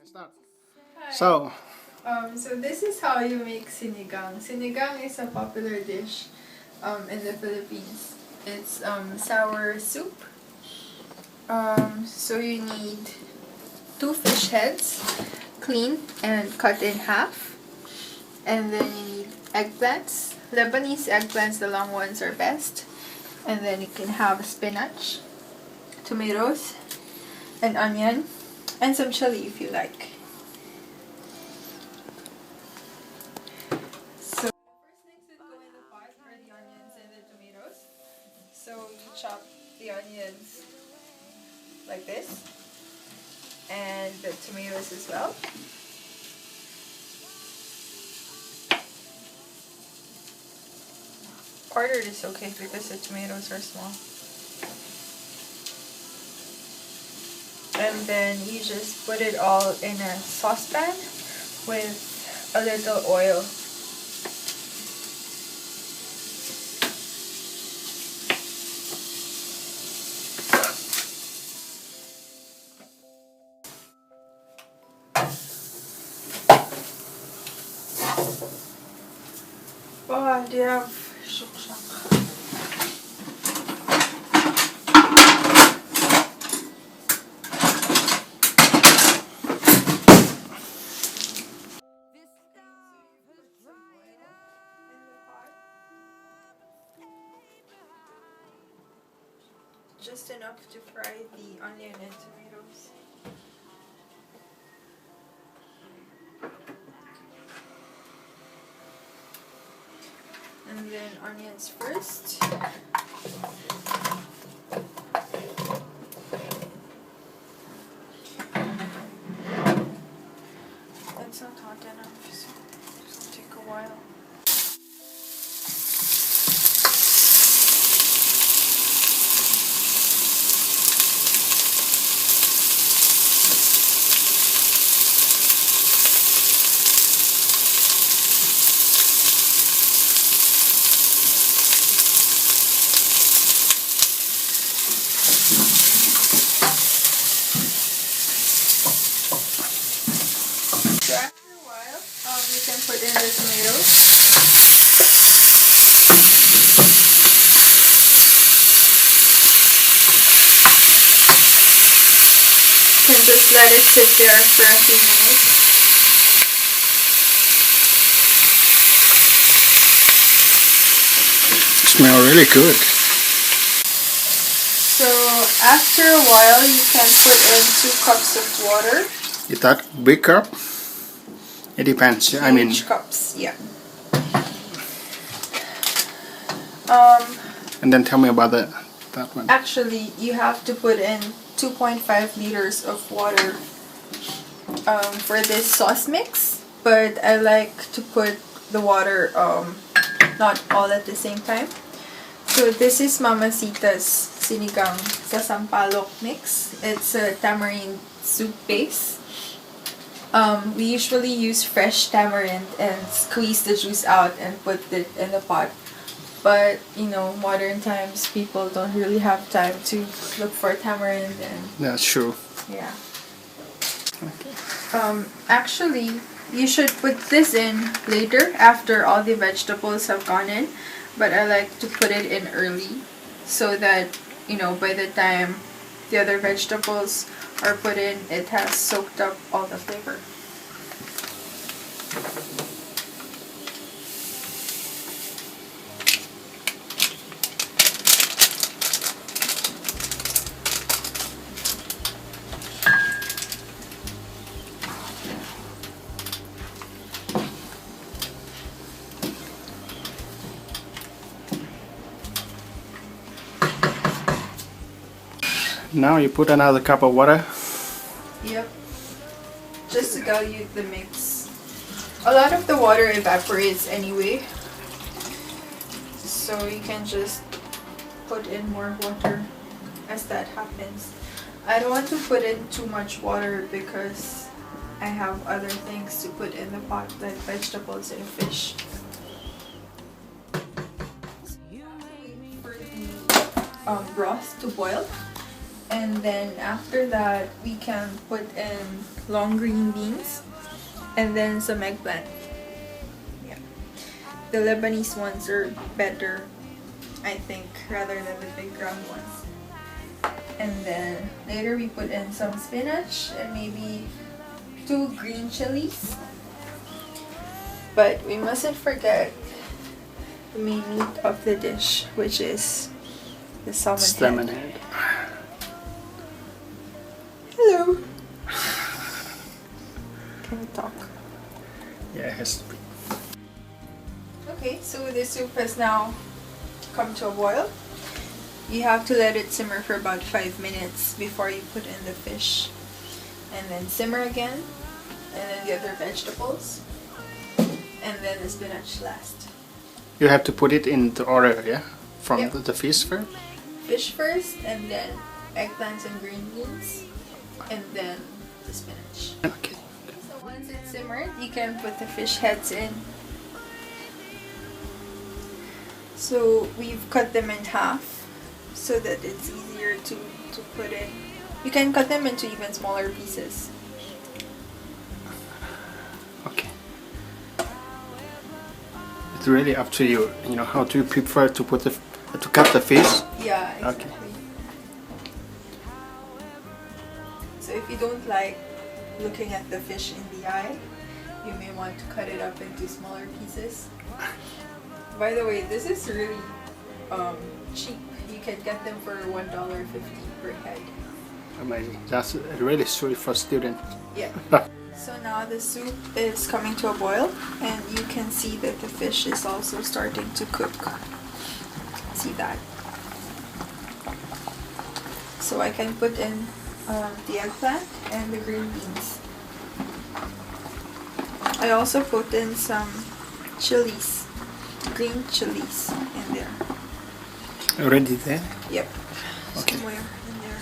Start. Hi. So, So this is how you make sinigang. Sinigang is a popular dish in the Philippines. It's sour soup. So you need 2 fish heads, cleaned and cut in half. And then you need eggplants. Lebanese eggplants, the long ones are best. And then you can have spinach, tomatoes, an onion, and some chili if you like. So first things that go in the pot are the onions and the tomatoes. So you chop the onions like this, and the tomatoes as well. Quartered is okay because the tomatoes are small. And then you just put it all in a saucepan with a little oil. Oh, do you have shukshak? Just enough to fry the onion and tomatoes. And then onions first. It's not hot enough, so it'll take a while. So after a while, you can put in the tomatoes. You can just let it sit there for a few minutes. smell really good. So after a while, you can put in 2 cups of water. Is that big cup? It depends. I mean, Huge cups, yeah. and then tell me about that one. Actually, you have to put in 2.5 liters of water for this sauce mix, but I like to put the water not all at the same time. So this is Mamacita's sinigang sa sampalok mix. It's a tamarind soup base. We usually use fresh tamarind and squeeze the juice out and put it in the pot. But, you know, modern times, people don't really have time to look for tamarind and... That's true. Yeah. Okay. Actually, you should put this in later after all the vegetables have gone in. But I like to put it in early so that, you know, by the time the other vegetables are put in, it has soaked up all the flavor. Now you put another cup of water. Yep. Just to dilute the mix. A lot of the water evaporates anyway. So you can just put in more water as that happens. I don't want to put in too much water because I have other things to put in the pot like vegetables and fish. So you have to wait for the broth to boil. And then after that, we can put in long green beans and then some eggplant. Yeah. The Lebanese ones are better, I think, rather than the big round ones. And then later we put in some spinach and maybe 2 green chilies. But we mustn't forget the main meat of the dish, which is the salmon head. Hello. Can you talk? Yeah, it has to be. Okay, so the soup has now come to a boil. You have to let it simmer for about 5 minutes before you put in the fish. And then simmer again. And then the other vegetables. And then the spinach last. You have to put it in the order, yeah? From Yep. the fish first? Fish first, and then eggplants and green beans. And then the spinach. Okay. So once it's simmered, you can put the fish heads in. So we've cut them in half so that it's easier to put in. You can cut them into even smaller pieces. Okay. It's really up to you. You know, how do you prefer to cut the fish? Yeah, exactly. Okay. So if you don't like looking at the fish in the eye, you may want to cut it up into smaller pieces. By the way, this is really cheap. You can get them for $1.50 per head. Amazing. That's really sweet for students. Yeah. So now the soup is coming to a boil, and you can see that the fish is also starting to cook. See that? So I can put in the eggplant and the green beans. I also put in some chilies, green chilies in there. Already there? Yep. Okay. Somewhere in there.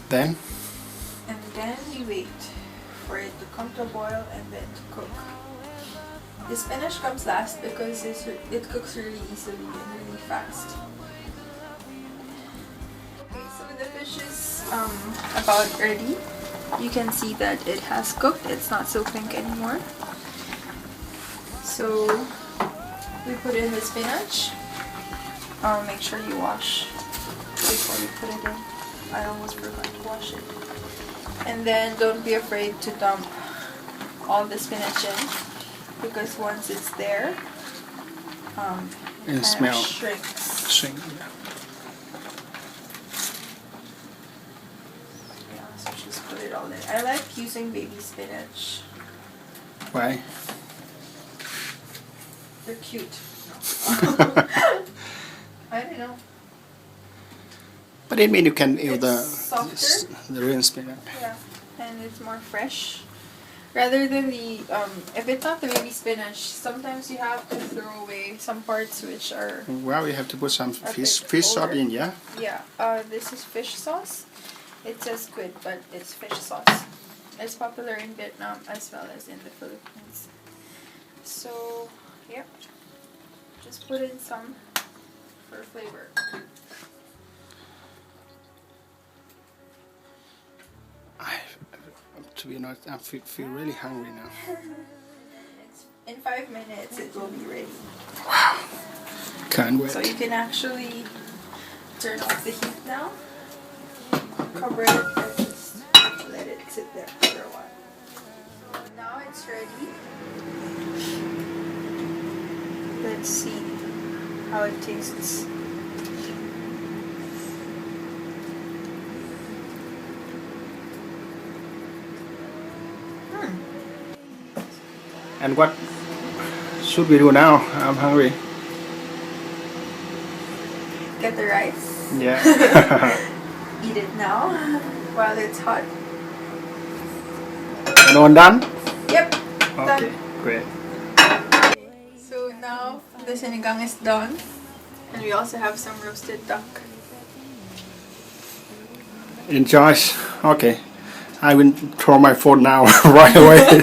Then? And then we wait for it to come to a boil and then to cook. The spinach comes last because it cooks really easily and really fast. Okay, so the fish is about ready. You can see that it has cooked. It's not so pink anymore. So we put in the spinach. Make sure you wash before you put it in. I almost forgot to wash it. And then don't be afraid to dump all the spinach in, because once it's there, It smells. shrinks. Shrink, yeah. Yeah, so just put it all in. I like using baby spinach. Why? They're cute. I don't know. But I mean, you can use It's softer. the real spinach. Yeah, and it's more fresh. Rather than the, if it's not the baby spinach, sometimes you have to throw away some parts which are... Well, you have to put some fish bit sauce older. in, yeah? Yeah, this is fish sauce. It says squid, but it's fish sauce. It's popular in Vietnam as well as in the Philippines. So, yep. Just put in some for flavor. To be honest, I feel really hungry now. In 5 minutes, it will be ready. Wow. Can't wait. So you can actually turn off the heat now. Cover it and just let it sit there for a while. So now it's ready. Let's see how it tastes. And what should we do now? I'm hungry. Get the rice. Yeah. Eat it now while it's hot. And all done? Yep. Okay, Done. great. So now the sinigang is done. And we also have some roasted duck. Enjoy. Okay. I will throw my phone now right away.